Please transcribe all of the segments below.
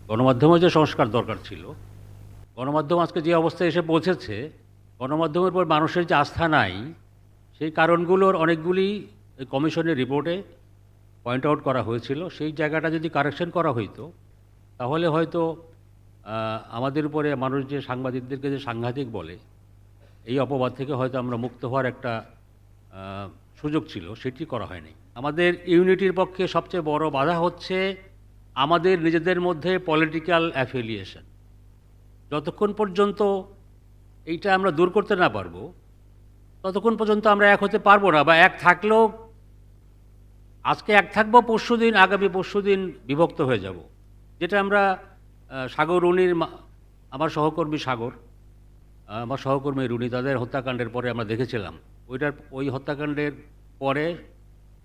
গণমাধ্যমের যে সংস্কার দরকার ছিল, গণমাধ্যম আজকে যে অবস্থায় এসে পৌঁছেছে, গণমাধ্যমের উপর মানুষের যে আস্থা নাই, সেই কারণগুলোর অনেকগুলি এই কমিশনের রিপোর্টে পয়েন্ট আউট করা হয়েছিল। সেই জায়গাটা যদি কারেকশন করা হইতো, তাহলে হয়তো আমাদের উপরে মানুষ যে সাংবাদিকদেরকে যে সাংঘাতিক বলে, এই অপবাদ থেকে হয়তো আমরা মুক্ত হওয়ার একটা সুযোগ ছিল, সেটি করা হয়নি। আমাদের ইউনিটির পক্ষে সবচেয়ে বড় বাধা হচ্ছে আমাদের নিজেদের মধ্যে পলিটিক্যাল অ্যাফিলিয়েশন। যতক্ষণ পর্যন্ত এইটা আমরা দূর করতে না পারবো, ততক্ষণ পর্যন্ত আমরা এক হতে পারবো না, বা এক থাকলেও আজকে এক থাকবো, পরশুদিন আগামী পরশুদিন বিভক্ত হয়ে যাব। যেটা আমরা সাগর রুনির, আমার সহকর্মী সাগর, আমার সহকর্মী রুনি, তাদের হত্যাকাণ্ডের পরে আমরা দেখেছিলাম। ওই হত্যাকাণ্ডের পরে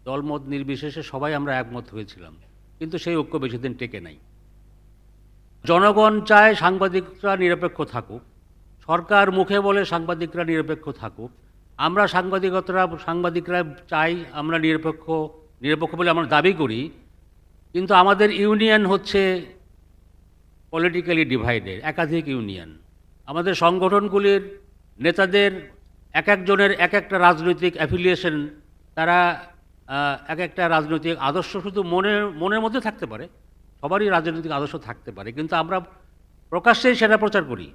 দলমত নির্বিশেষে সবাই আমরা একমত হয়েছিলাম, কিন্তু সেই ঐক্য বেশি দিন টেকে নাই। জনগণ চায় সাংবাদিকরা নিরপেক্ষ থাকুক, সরকার মুখে বলে সাংবাদিকরা নিরপেক্ষ থাকুক। আমরা সাংবাদিকরা চাই আমরা নিরপেক্ষ বলে আমরা দাবি করি, কিন্তু আমাদের ইউনিয়ন হচ্ছে পলিটিক্যালি ডিভাইডেড, একাধিক ইউনিয়ন। আমাদের সংগঠনগুলির নেতাদের এক একজনের এক একটা রাজনৈতিক অ্যাফিলিয়েশন, তারা এক একটা রাজনৈতিক আদর্শ শুধু মনের মধ্যে থাকতে পারে, সবারই রাজনৈতিক আদর্শ থাকতে পারে, কিন্তু আমরা প্রকাশ্যেই সেটা প্রচার করি।